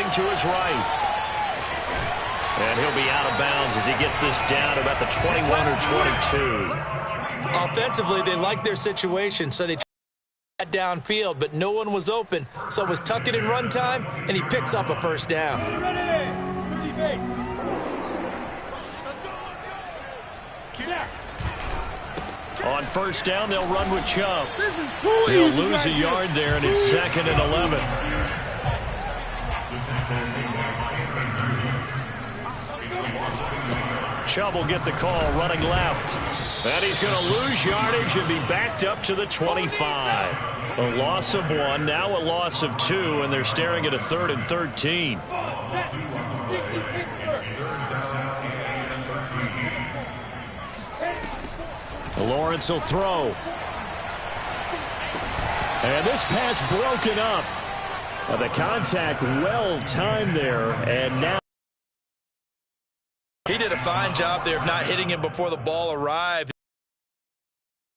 looking to his right. And he'll be out of bounds as he gets this down about the 21 or 22. Offensively, they like their situation, so they tried downfield, but no one was open. So it was tuck it in run time, and he picks up a first down. On first down, they'll run with Chubb. They'll lose a yard there, and it's 2nd and 11. Chubb will get the call running left. And he's going to lose yardage and be backed up to the 25. A loss of 1, now a loss of 2, and they're staring at a 3rd and 13. Lawrence will throw. And this pass broken up. The contact well timed there, and now he did a fine job there of not hitting him before the ball arrived.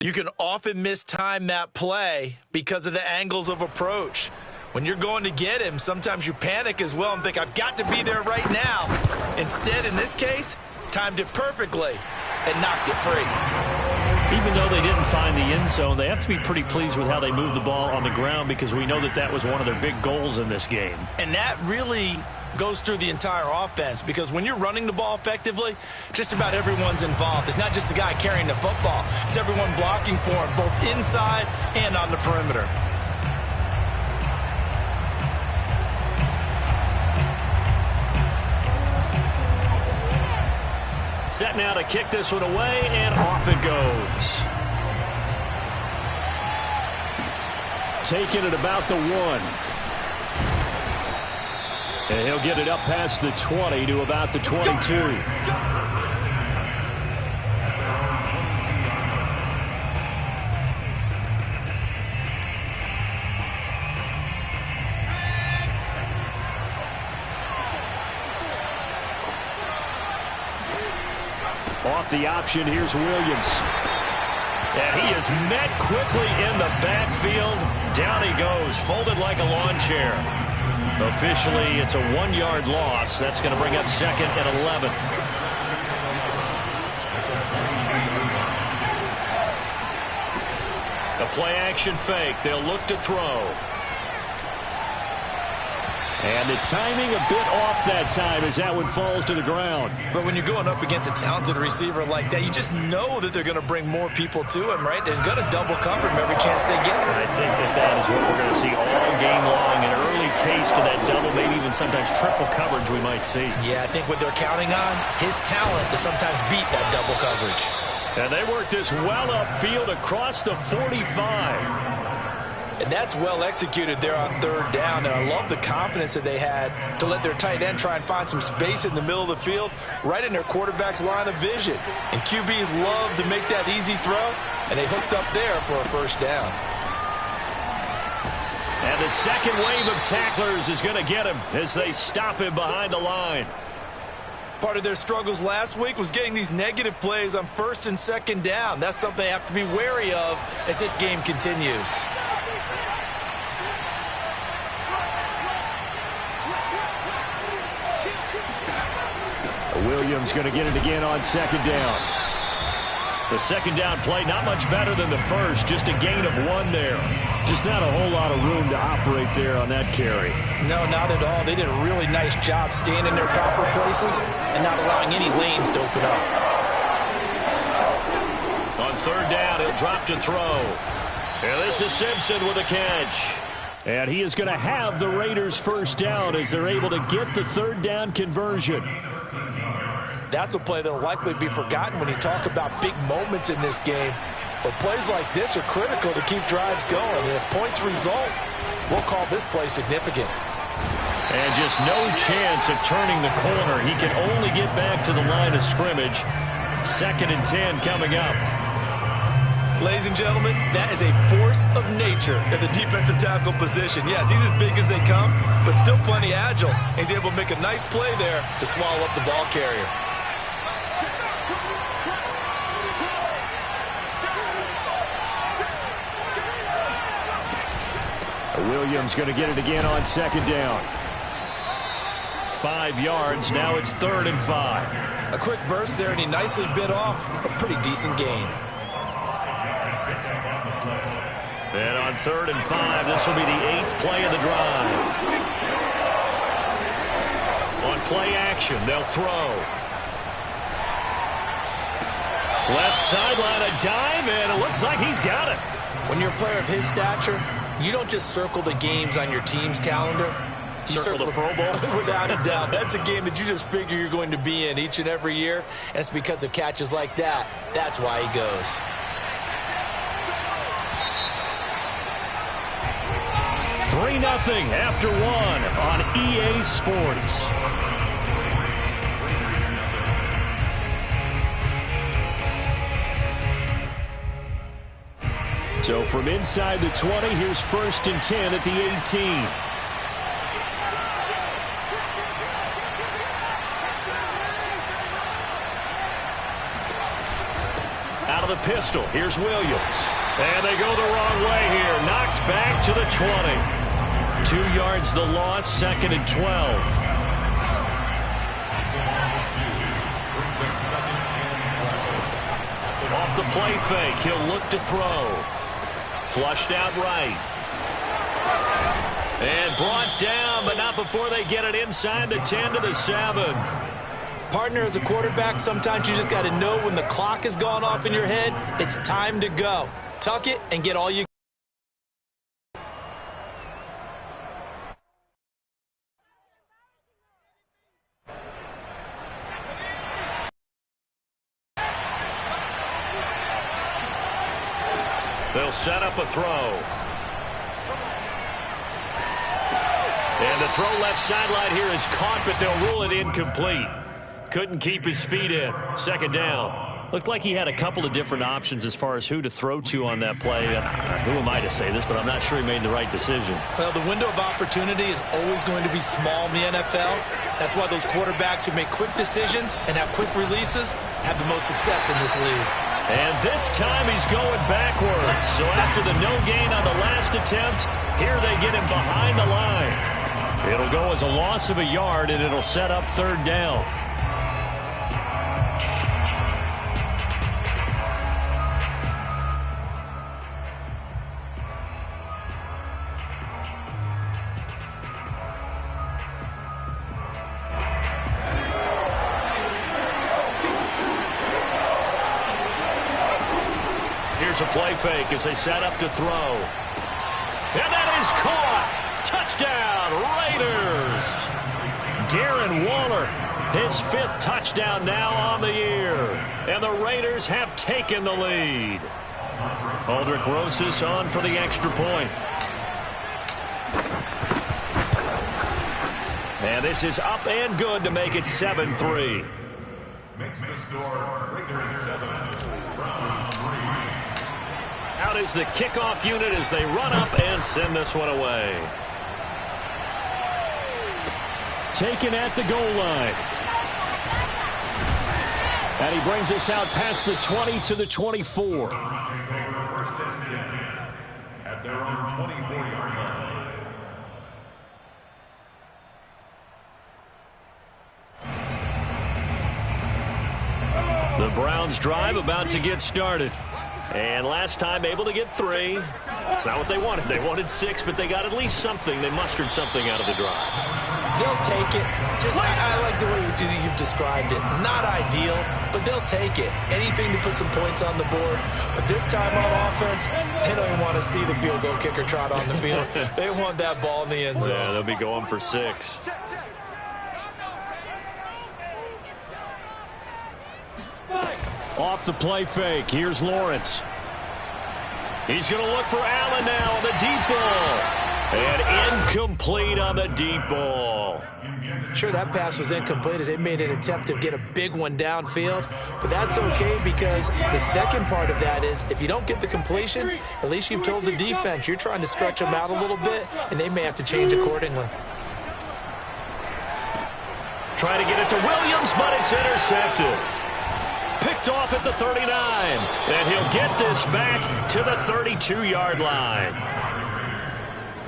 You can often mistime that play because of the angles of approach. When you're going to get him, sometimes you panic as well and think, I've got to be there right now. Instead, in this case, timed it perfectly and knocked it free. Even though they didn't find the end zone, they have to be pretty pleased with how they moved the ball on the ground, because we know that that was one of their big goals in this game. And that really goes through the entire offense, because when you're running the ball effectively, just about everyone's involved. It's not just the guy carrying the football. It's everyone blocking for him, both inside and on the perimeter. Set now to kick this one away, and off it goes. Taking it about the 1. And he'll get it up past the 20 to about the 22. Off the option, here's Williams. And he is met quickly in the backfield. Down he goes, folded like a lawn chair. Officially, it's a 1-yard loss. That's going to bring up 2nd and 11. The play-action fake. They'll look to throw. And the timing a bit off that time as that one falls to the ground. But when you're going up against a talented receiver like that, you just know that they're going to bring more people to him, right? They're going to double cover him every chance they get. I think that is what we're going to see all game long. An early taste of that double, maybe even sometimes triple coverage we might see. Yeah, I think what they're counting on, his talent to sometimes beat that double coverage. And they work this well upfield across the 45. And that's well executed there on 3rd down. And I love the confidence that they had to let their tight end try and find some space in the middle of the field, right in their quarterback's line of vision. And QBs love to make that easy throw, and they hooked up there for a first down. And the second wave of tacklers is going to get him as they stop him behind the line. Part of their struggles last week was getting these negative plays on 1st and 2nd down. That's something they have to be wary of as this game continues. Williams going to get it again on 2nd down. The 2nd down play not much better than the first, just a gain of 1 there. Just not a whole lot of room to operate there on that carry. No, not at all. They did a really nice job staying in their proper places and not allowing any lanes to open up. On 3rd down, he'll drop to throw. And this is Simpson with a catch. And he is going to have the Raiders first down as they're able to get the 3rd down conversion. That's a play that will likely be forgotten when you talk about big moments in this game. But plays like this are critical to keep drives going. And if points result, we'll call this play significant. And just no chance of turning the corner. He can only get back to the line of scrimmage. 2nd and 10 coming up. Ladies and gentlemen, that is a force of nature at the defensive tackle position. Yes, he's as big as they come, but still plenty agile. He's able to make a nice play there to swallow up the ball carrier. Williams going to get it again on 2nd down. 5 yards. Now it's 3rd and 5. A quick burst there, and he nicely bit off a pretty decent gain. And on 3rd and 5, this will be the 8th play of the drive. On play action, they'll throw. Left sideline, a dive, and it looks like he's got it. When you're a player of his stature, you don't just circle the games on your team's calendar. You circle the Pro Bowl? Without a doubt. That's a game that you just figure you're going to be in each and every year. And it's because of catches like that. That's why he goes. $3-0 after 1 on EA Sports. So from inside the 20, here's 1st and 10 at the 18. Out of the pistol, here's Williams. And they go the wrong way here. Knocked back to the 20. 2 yards the loss, 2nd and 12. Off the play fake, he'll look to throw. Flushed out right. And brought down, but not before they get it inside the 10 to the 7. Partner, as a quarterback, sometimes you just got to know when the clock has gone off in your head, it's time to go. Tuck it and get all you. They'll set up a throw. And the throw left sideline here is caught, but they'll rule it incomplete. Couldn't keep his feet in. 2nd down. Looked like he had a couple of different options as far as who to throw to on that play. Who am I to say this, but I'm not sure he made the right decision. Well, the window of opportunity is always going to be small in the NFL. That's why those quarterbacks who make quick decisions and have quick releases have the most success in this league. And this time he's going backwards. So after the no gain on the last attempt, here they get him behind the line. It'll go as a loss of a yard, and it'll set up 3rd down. Here's a play fake as they set up to throw. And that is caught. Touchdown, Raiders. Darren Waller, his 5th touchdown now on the year. And the Raiders have taken the lead. Aldrich Rosas on for the extra point. And this is up and good to make it 7-3. Makes the score Raiders 7, Browns 3. Out is the kickoff unit as they run up and send this one away. Taken at the goal line. And he brings us out past the 20 to the 24. First and 10 at their own 24-yard line. The Browns drive about to get started. And last time able to get 3. That's not what they wanted. They wanted 6, but they got at least something. They mustered something out of the drive. They'll take it. I like the way you've described it. Not ideal, but they'll take it. Anything to put some points on the board. But this time on offense, they don't even want to see the field goal kicker trot on the field. They want that ball in the end zone. Yeah, they'll be going for 6. Off the play fake. Here's Lawrence. He's going to look for Allen now on the deep ball. And incomplete on the deep ball. Sure, that pass was incomplete as they made an attempt to get a big one downfield. But that's okay because the second part of that is if you don't get the completion, at least you've told the defense you're trying to stretch them out a little bit, and they may have to change accordingly. Trying to get it to Williams, but it's intercepted. Picked off at the 39. And he'll get this back to the 32-yard line.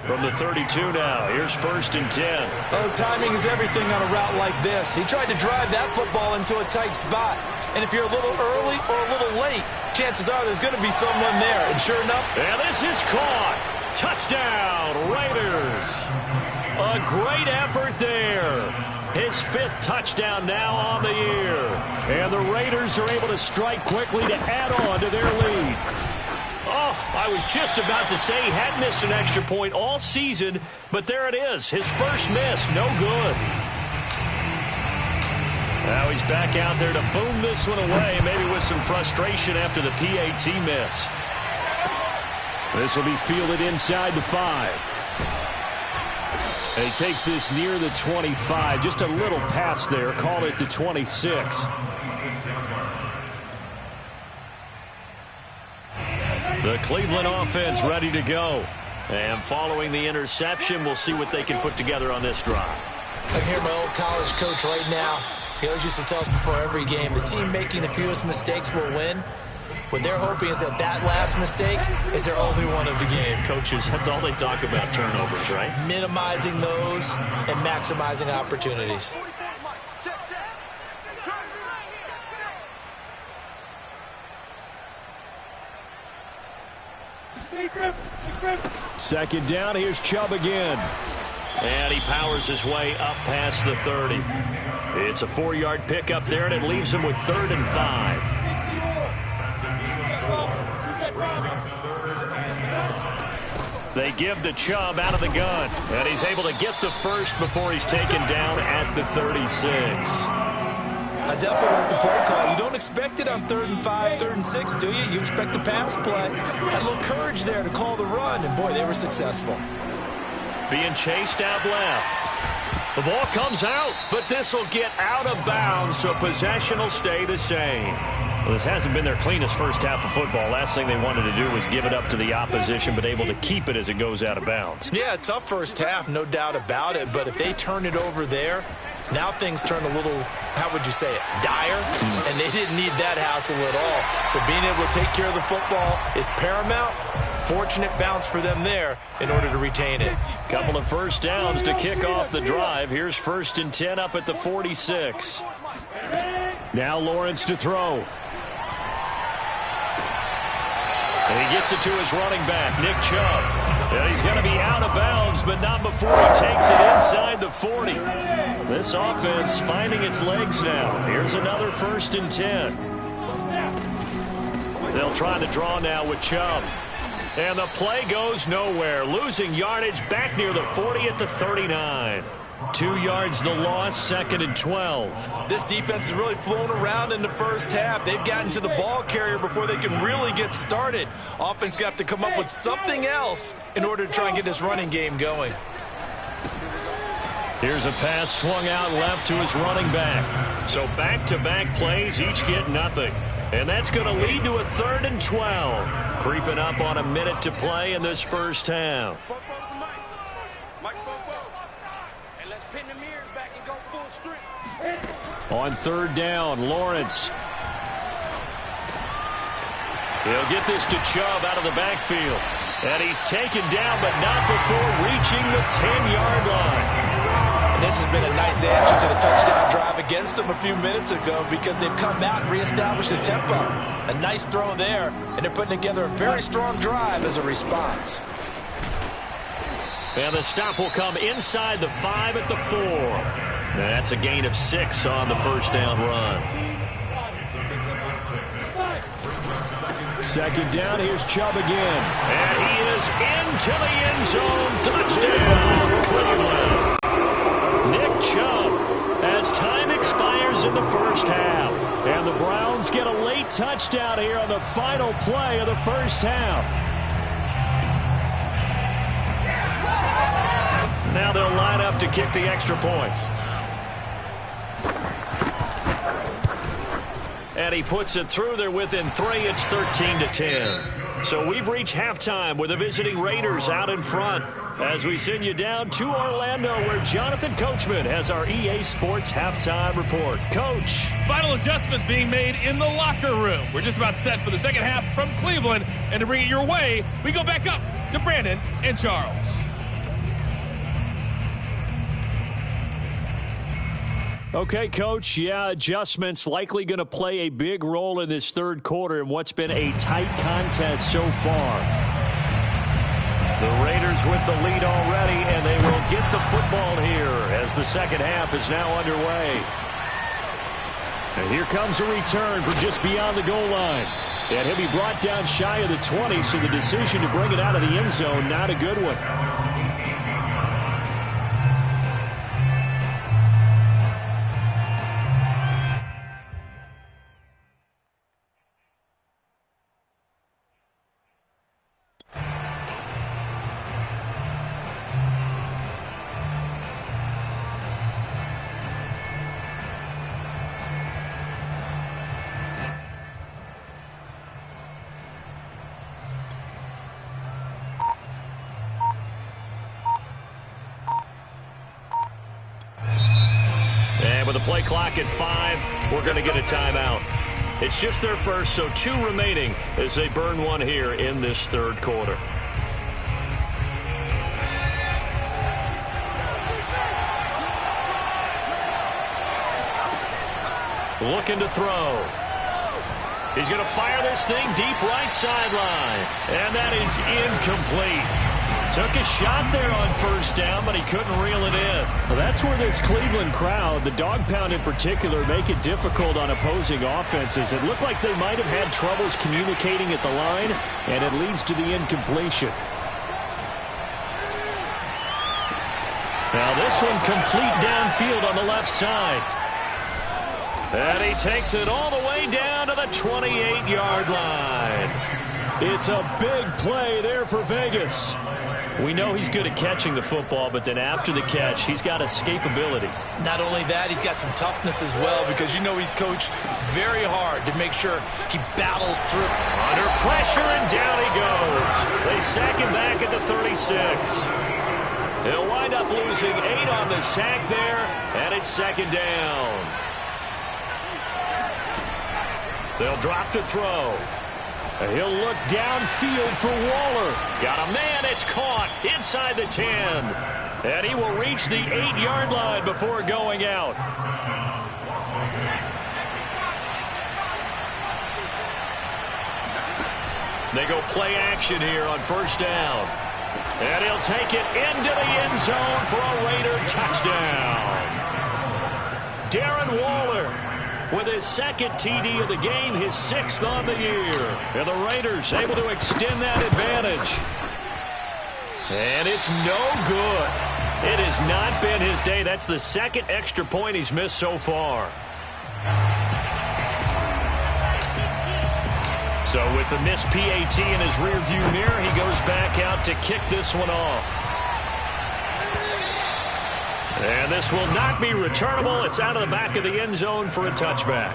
From the 32 now, here's 1st and 10. Oh, timing is everything on a route like this. He tried to drive that football into a tight spot. And if you're a little early or a little late, chances are there's going to be someone there. And sure enough, and this is caught. Touchdown, Raiders. A great effort there. His 5th touchdown now on the year. And the Raiders are able to strike quickly to add on to their lead. Oh, I was just about to say he hadn't missed an extra point all season, but there it is. His first miss, no good. Now he's back out there to boom this one away, maybe with some frustration after the PAT miss. This will be fielded inside the 5. And he takes this near the 25. Just a little pass there. Call it the 26. The Cleveland offense ready to go. And following the interception, we'll see what they can put together on this drive. I can hear my old college coach right now. He always used to tell us before every game, the team making the fewest mistakes will win. What they're hoping is that last mistake is their only one of the game. Coaches, that's all they talk about, turnovers, right? Minimizing those and maximizing opportunities. Second down, here's Chubb again. And he powers his way up past the 30. It's a 4-yard pickup there, and it leaves him with 3rd and 5. They give the Chubb out of the gun, and he's able to get the first before he's taken down at the 36. I definitely like the play call. You don't expect it on 3rd and 5, 3rd and 6, do you? You expect a pass play. Had a little courage there to call the run, and boy, they were successful. Being chased out left. The ball comes out, but this will get out of bounds, so possession will stay the same. Well, this hasn't been their cleanest first half of football. Last thing they wanted to do was give it up to the opposition, but able to keep it as it goes out of bounds. Yeah, tough first half, no doubt about it. But if they turn it over there, now things turn a little, how would you say it, dire? And they didn't need that hassle at all. So being able to take care of the football is paramount. Fortunate bounce for them there in order to retain it. Couple of first downs to kick off the drive. Here's 1st and 10 up at the 46. Now Lawrence to throw. And he gets it to his running back, Nick Chubb. And he's going to be out of bounds, but not before he takes it inside the 40. This offense finding its legs now. Here's another 1st and 10. They'll try to draw now with Chubb. And the play goes nowhere. Losing yardage back near the 40 at the 39. 2 yards the loss, 2nd and 12. This defense has really flown around in the first half. They've gotten to the ball carrier before they can really get started. Offense got to come up with something else in order to try and get this running game going. Here's a pass swung out left to his running back. So back-to-back plays, each get nothing. And that's going to lead to a 3rd and 12. Creeping up on a minute to play in this first half. On 3rd down, Lawrence. He'll get this to Chubb out of the backfield. And he's taken down, but not before reaching the 10-yard line. And this has been a nice answer to the touchdown drive against them a few minutes ago because they've come out and reestablished the tempo. A nice throw there, and they're putting together a very strong drive as a response. And the stop will come inside the 5 at the 4. That's a gain of 6 on the first down run. 2nd down, here's Chubb again. And he is into the end zone. Touchdown, Cleveland. Nick Chubb, as time expires in the first half. And the Browns get a late touchdown here on the final play of the first half. Now they'll line up to kick the extra point. And he puts it through. They're within 3. It's 13-10. So we've reached halftime with the visiting Raiders out in front as we send you down to Orlando where Jonathan Coachman has our EA Sports halftime report. Coach. Final adjustments being made in the locker room. We're just about set for the second half from Cleveland. And to bring it your way, we go back up to Brandon and Charles. Okay, Coach, yeah, adjustments likely going to play a big role in this third quarter in what's been a tight contest so far. The Raiders with the lead already, and they will get the football here as the second half is now underway. And here comes a return from just beyond the goal line. And he'll be brought down shy of the 20, so the decision to bring it out of the end zone, not a good one. And with the play clock at 5, we're going to get a timeout. It's just their first, so 2 remaining as they burn one here in this third quarter. Looking to throw. He's going to fire this thing deep right sideline. And that is incomplete. Took a shot there on first down, but he couldn't reel it in. Well, that's where this Cleveland crowd, the dog pound in particular, make it difficult on opposing offenses. It looked like they might have had troubles communicating at the line, and it leads to the incompletion. Now this one complete downfield on the left side. And he takes it all the way down to the 28-yard line. It's a big play there for Vegas. We know he's good at catching the football, but then after the catch, he's got escapability. Not only that, he's got some toughness as well, because you know he's coached very hard to make sure he battles through. Under pressure, and down he goes. They sack him back at the 36. He'll wind up losing 8 on the sack there, and it's second down. They'll drop to throw. And he'll look downfield for Waller. Got a man, it's caught inside the 10. And he will reach the 8-yard line before going out. They go play action here on first down. And he'll take it into the end zone for a Raider touchdown. Darren Waller with his second TD of the game, his 6th on the year. And the Raiders able to extend that advantage. And it's no good. It has not been his day. That's the second extra point he's missed so far. So with the missed PAT in his rearview mirror, he goes back out to kick this one off. And this will not be returnable. It's out of the back of the end zone for a touchback.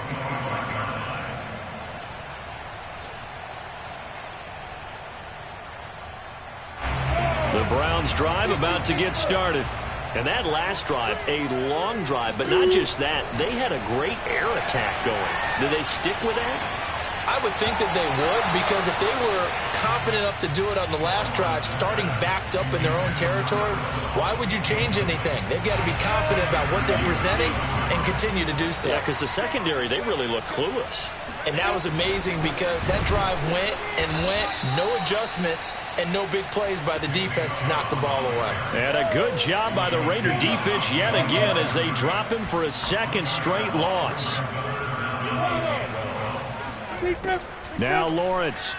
The Browns drive about to get started. And that last drive, a long drive, but not just that. They had a great air attack going. Did they stick with that? I would think that they would, because if they were confident enough to do it on the last drive, starting backed up in their own territory, why would you change anything? They've got to be confident about what they're presenting and continue to do so. Yeah, because the secondary, they really look clueless. And that was amazing, because that drive went and went, no adjustments, and no big plays by the defense to knock the ball away. And a good job by the Raider defense yet again as they drop him for a second straight loss. Now Lawrence.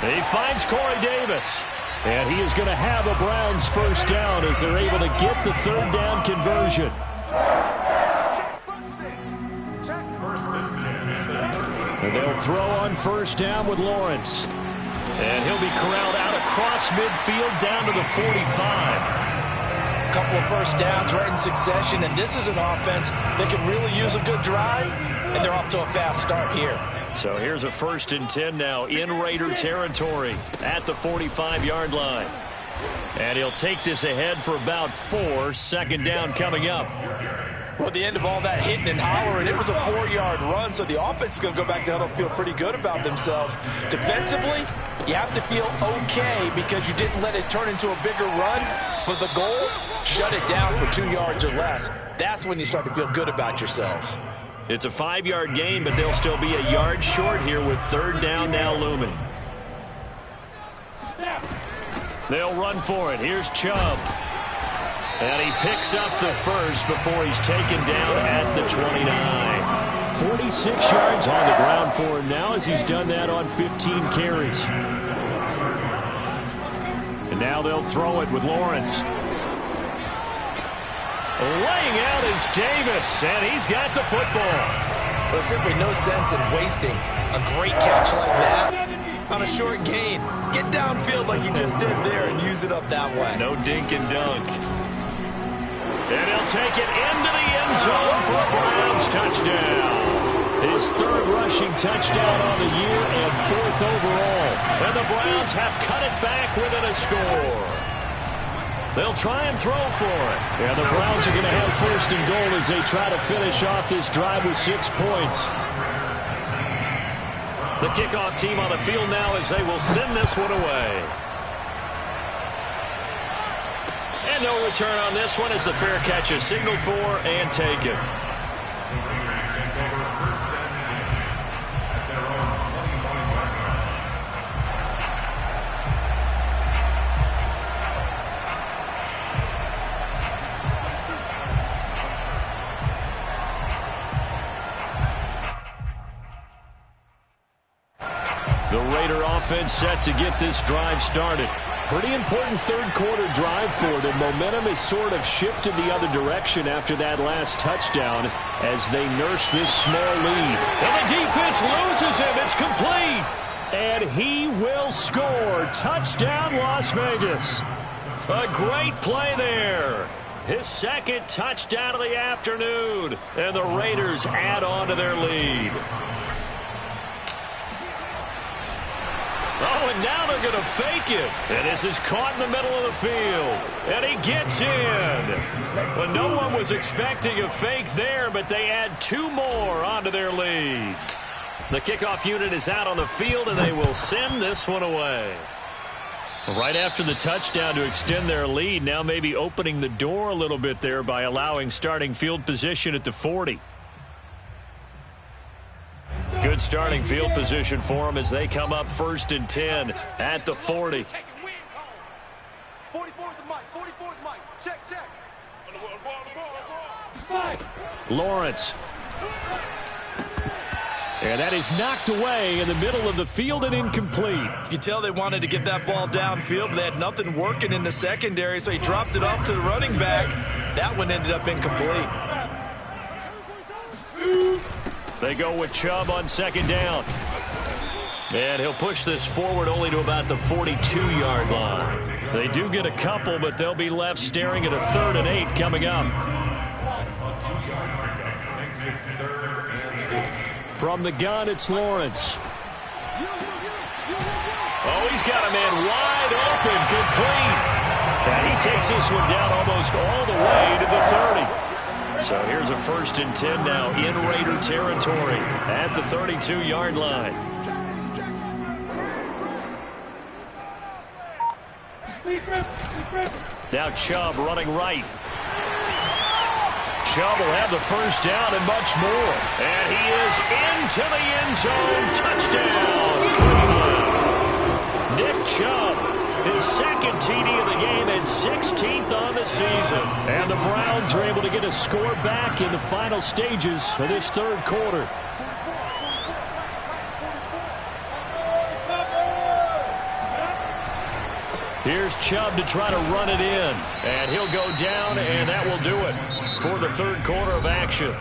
He finds Corey Davis. And he is going to have a Browns first down as they're able to get the third down conversion. And they'll throw on first down with Lawrence. And he'll be corralled out across midfield down to the 45. Couple of first downs right in succession, and this is an offense that can really use a good drive, and they're off to a fast start here. So here's a 1st and 10 now in Raider territory at the 45-yard line. And he'll take this ahead for about 4. Second down coming up. Well, at the end of all that hitting and hollering, it was a 4-yard run, so the offense is going to go back to huddle and feel pretty good about themselves. Defensively, you have to feel okay because you didn't let it turn into a bigger run, but the goal, shut it down for 2 yards or less. That's when you start to feel good about yourselves. It's a 5-yard gain, but they'll still be a yard short here with third down now looming. They'll run for it. Here's Chubb. And he picks up the first before he's taken down at the 29. 46 yards on the ground for him now as he's done that on 15 carries. And now they'll throw it with Lawrence. Laying out is Davis, and he's got the football. There's simply no sense in wasting a great catch like that on a short gain. Get downfield like you just did there and use it up that way. No dink and dunk. And he'll take it into the end zone for a Browns touchdown. His third rushing touchdown on the year and fourth overall. And the Browns have cut it back within a score. They'll try and throw for it. And the Browns are going to have first and goal as they try to finish off this drive with 6 points. The kickoff team on the field now as they will send this one away. And no return on this one as the fair catch is signaled for and taken. The Raider offense set to get this drive started. Pretty important third-quarter drive for them. Momentum has sort of shifted the other direction after that last touchdown as they nurse this small lead. And the defense loses him. It's complete. And he will score. Touchdown, Las Vegas. A great play there. His second touchdown of the afternoon. And the Raiders add on to their lead. Oh, and now they're going to fake it. And this is caught in the middle of the field. And he gets in. Well, no one was expecting a fake there, but they add 2 more onto their lead. The kickoff unit is out on the field, and they will send this one away. Right after the touchdown to extend their lead, now maybe opening the door a little bit there by allowing starting field position at the 40. Good starting field position for them as they come up 1st and 10 at the 40. 44's the mic. 44's mic. Check. Lawrence. And that is knocked away in the middle of the field and incomplete. You could tell they wanted to get that ball downfield, but they had nothing working in the secondary, so he dropped it off to the running back. That one ended up incomplete. They go with Chubb on 2nd down. And he'll push this forward only to about the 42-yard line. They do get a couple, but they'll be left staring at a 3rd and 8 coming up. From the gun, it's Lawrence. Oh, he's got a man wide open, complete. And he takes this one down almost all the way to the 30. So here's a 1st and 10 now in Raider territory at the 32-yard line. Now Chubb running right. Chubb will have the first down and much more. And he is into the end zone. Touchdown, Cleveland. Nick Chubb. His 2nd TD of the game and 16th on the season. And the Browns are able to get a score back in the final stages of this 3rd quarter. Here's Chubb to try to run it in. And he'll go down, and that will do it for the 3rd quarter of action.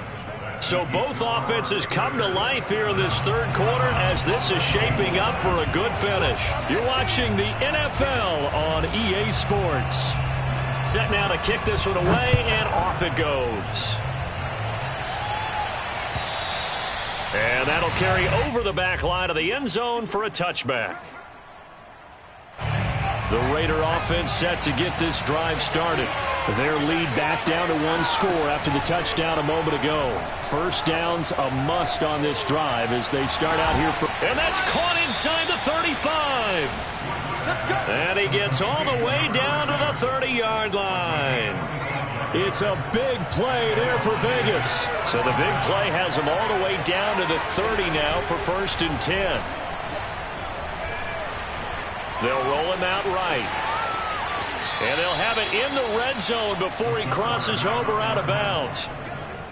So both offenses come to life here in this 3rd quarter as this is shaping up for a good finish. You're watching the NFL on EA Sports. Set now to kick this one away, and off it goes. And that'll carry over the back line of the end zone for a touchback. The Raider offense set to get this drive started. Their lead back down to 1 score after the touchdown a moment ago. First down's a must on this drive as they start out here. And that's caught inside the 35. And he gets all the way down to the 30-yard line. It's a big play there for Vegas. So the big play has them all the way down to the 30 now for 1st and 10. They'll roll him out right. And they'll have it in the red zone before he crosses over out of bounds.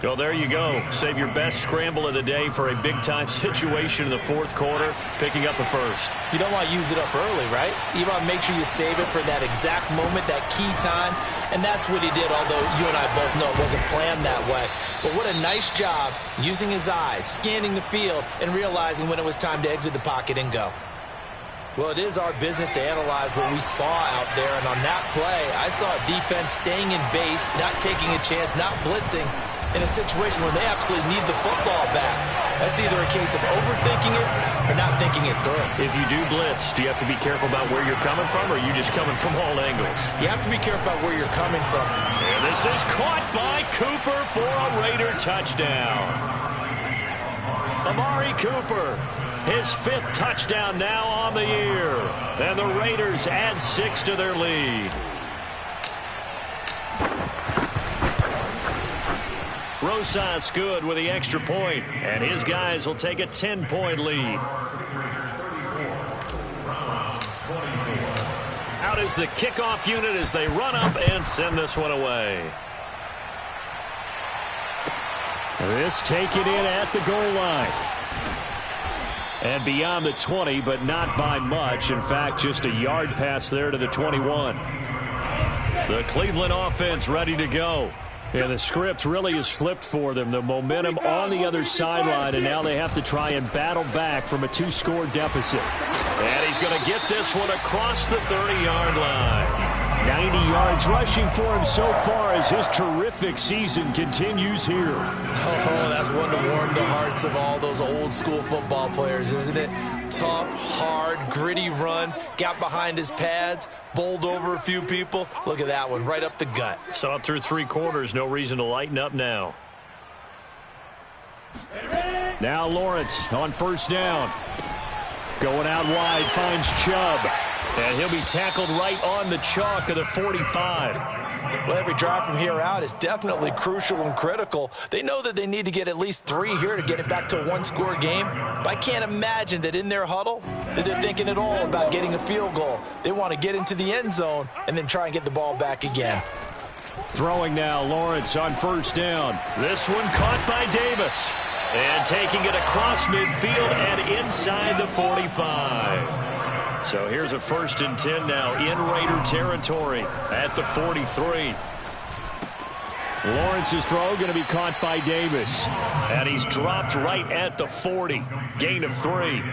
Well, there you go. Save your best scramble of the day for a big-time situation in the 4th quarter, picking up the first. You don't want to use it up early, right? You want to make sure you save it for that exact moment, that key time. And that's what he did, although you and I both know it wasn't planned that way. But what a nice job using his eyes, scanning the field, and realizing when it was time to exit the pocket and go. Well, it is our business to analyze what we saw out there, and on that play, I saw a defense staying in base, not taking a chance, not blitzing, in a situation where they absolutely need the football back. That's either a case of overthinking it or not thinking it through. If you do blitz, do you have to be careful about where you're coming from, or are you just coming from all angles? You have to be careful about where you're coming from. And this is caught by Cooper for a Raider touchdown. Amari Cooper, his 5th touchdown now on the year. And the Raiders add 6 to their lead. Rosas good with the extra point, and his guys will take a 10-point lead. Out is the kickoff unit as they run up and send this one away. This taken in at the goal line. And beyond the 20, but not by much. In fact, just a yard pass there to the 21. The Cleveland offense ready to go. And the script really is flipped for them. The momentum on the other sideline, and now they have to try and battle back from a 2-score deficit. And he's going to get this one across the 30-yard line. 90 yards rushing for him so far as his terrific season continues here. Oh, that's one to warm the hearts of all those old-school football players, isn't it? Tough, hard, gritty run, got behind his pads, bowled over a few people. Look at that one, right up the gut. Saw it through 3 quarters, no reason to lighten up now. Now Lawrence on 1st down. Going out wide, finds Chubb. And he'll be tackled right on the chalk of the 45. Well, every drive from here out is definitely crucial and critical. They know that they need to get at least 3 here to get it back to a 1-score game. But I can't imagine that in their huddle that they're thinking at all about getting a field goal. They want to get into the end zone and then try and get the ball back again. Throwing now, Lawrence on 1st down. This one caught by Davis. And taking it across midfield and inside the 45. So here's a 1st and 10 now in Raider territory at the 43. Lawrence's throw going to be caught by Davis. And he's dropped right at the 40. Gain of 3.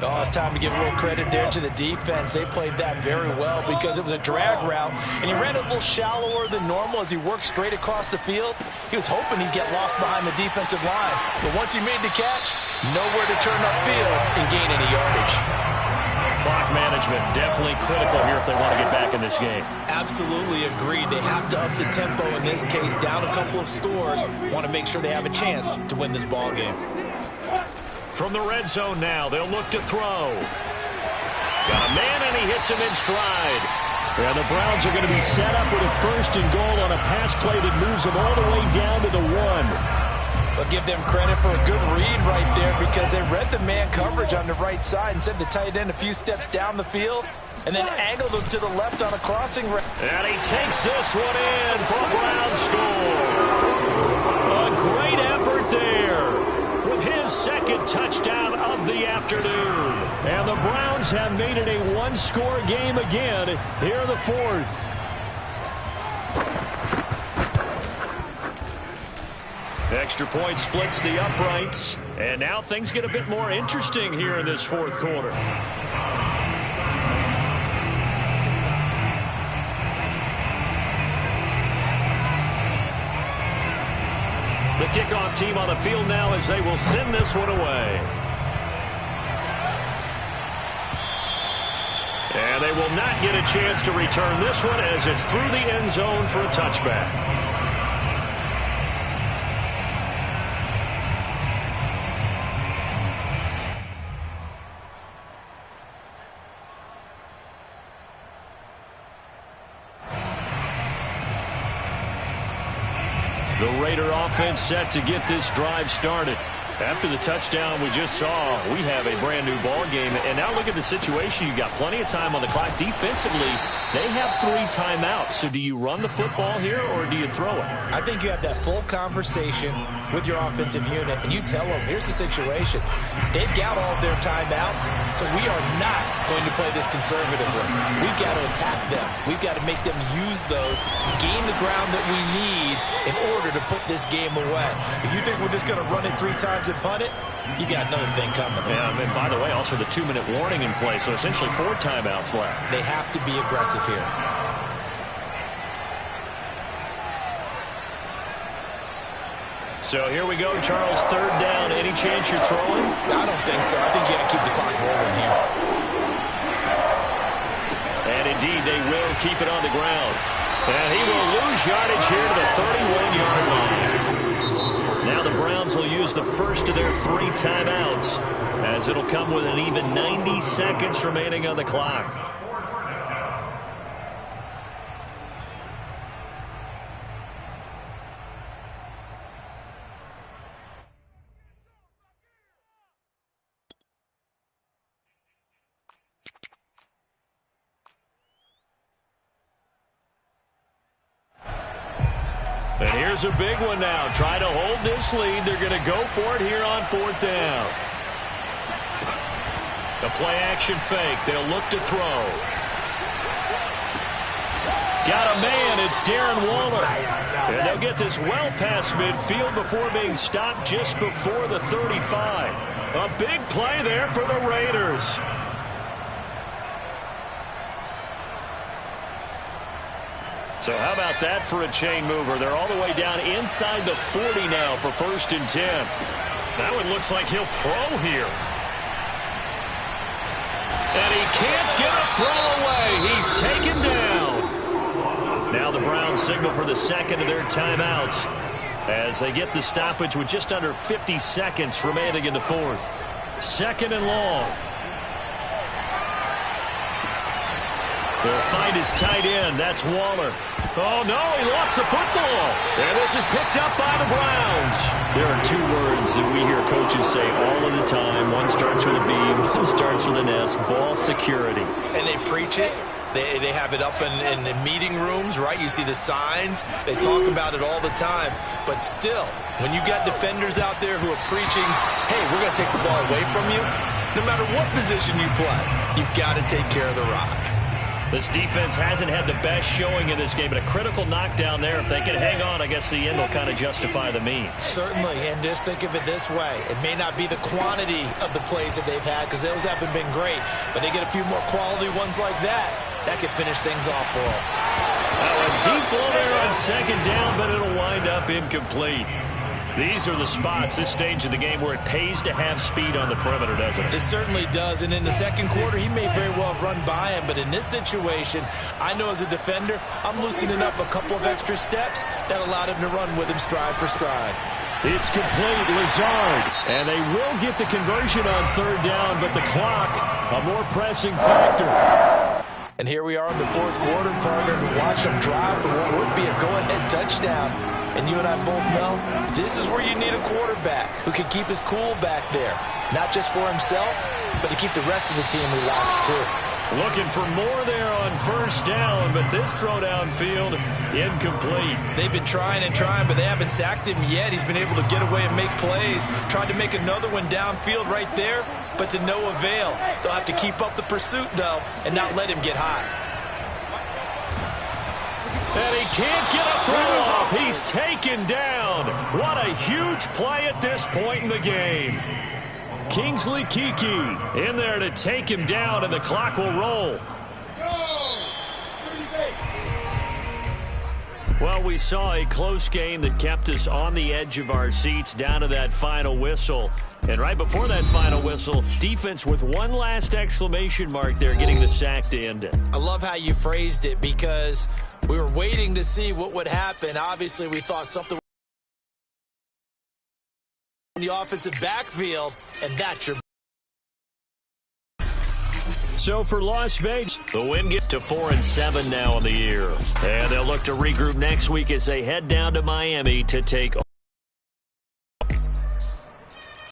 Oh, it's time to give a little credit there to the defense. They played that very well because it was a drag route, and he ran a little shallower than normal as he worked straight across the field. He was hoping he'd get lost behind the defensive line, but once he made the catch, nowhere to turn upfield and gain any yardage. Clock management definitely critical here if they want to get back in this game. Absolutely agreed. They have to up the tempo in this case, down a couple of scores. Want to make sure they have a chance to win this ball game. From the red zone now, they'll look to throw. Got a man, and he hits him in stride. And the Browns are going to be set up with a 1st and goal on a pass play that moves them all the way down to the 1. But give them credit for a good read right there because they read the man coverage on the right side and sent the tight end a few steps down the field and then angled him to the left on a crossing route. And he takes this one in for a Browns score. A great effort there with his 2nd touchdown of the afternoon. And the Browns have made it a 1-score game again here in the 4th. Extra point splits the uprights. And now things get a bit more interesting here in this 4th quarter. The kickoff team on the field now as they will send this one away. And they will not get a chance to return this one as it's through the end zone for a touchback. The Raider offense set to get this drive started. After the touchdown we just saw, we have a brand-new ball game. And now look at the situation. You've got plenty of time on the clock. Defensively, they have 3 timeouts. So do you run the football here or do you throw it? I think you have that full conversation with your offensive unit, and you tell them, here's the situation. They've got all of their timeouts, so we are not going to play this conservatively. We've got to attack them. We've got to make them use those, gain the ground that we need in order to put this game away. If you think we're just going to run it 3 times and punt it, you got another thing coming. Yeah, and by the way, also the 2-minute warning in play, so essentially 4 timeouts left. They have to be aggressive here. So here we go, Charles, 3rd down. Any chance you're throwing? I don't think so. I think you got to keep the clock rolling here. And indeed, they will keep it on the ground. And he will lose yardage here to the 31-yard line. Now the Browns will use the first of their 3 timeouts, as it'll come with an even 90 seconds remaining on the clock. And here's a big one now. Try to hold this lead. They're going to go for it here on 4th down. The play-action fake. They'll look to throw. Got a man. It's Darren Waller. And they'll get this well past midfield before being stopped just before the 35. A big play there for the Raiders. So how about that for a chain mover? They're all the way down inside the 40 now for 1st and 10. That one looks like he'll throw here. And he can't get a throw away. He's taken down. Now the Browns signal for the 2nd of their timeouts as they get the stoppage with just under 50 seconds remaining in the 4th. 2nd and long. They'll find his tight end. That's Waller. Oh, no, he lost the football. And this is picked up by the Browns. There are 2 words that we hear coaches say all of the time. One starts with a B, one starts with an S. Ball security. And they preach it. They have it up in meeting rooms, right? You see the signs. They talk about it all the time. But still, when you got defenders out there who are preaching, hey, we're going to take the ball away from you, no matter what position you play, you've got to take care of the rock. This defense hasn't had the best showing in this game, but a critical knockdown there. If they can hang on, I guess the end will kind of justify the means. Certainly, and just think of it this way. It may not be the quantity of the plays that they've had, because those haven't been great, but they get a few more quality ones like that. That could finish things off for them. A deep blow there on 2nd down, but it'll wind up incomplete. These are the spots, this stage of the game, where it pays to have speed on the perimeter, doesn't it? It certainly does, and in the 2nd quarter, he may very well have run by him, but in this situation, I know as a defender, I'm loosening up a couple of extra steps that allowed him to run with him stride for stride. It's complete, Lazard, and they will get the conversion on 3rd down, but the clock, a more pressing factor. And here we are in the 4th quarter, partner, and watch them drive for what would be a go-ahead touchdown. And you and I both know this is where you need a quarterback who can keep his cool back there. Not just for himself, but to keep the rest of the team relaxed too. Looking for more there on 1st down, but this throw downfield, incomplete. They've been trying and trying, but they haven't sacked him yet. He's been able to get away and make plays. Tried to make another one downfield right there, but to no avail. They'll have to keep up the pursuit, though, and not let him get high. And he can't get a throw off. He's taken down. What a huge play at this point in the game. Kingsley Keke in there to take him down, and the clock will roll. Well, we saw a close game that kept us on the edge of our seats down to that final whistle. And right before that final whistle, defense with one last exclamation mark there, getting the sack to end it. I love how you phrased it because we were waiting to see what would happen. Obviously, we thought something in the offensive backfield, and that's your. So for Las Vegas, the win gets to 4-7 now on the year. And they'll look to regroup next week as they head down to Miami to take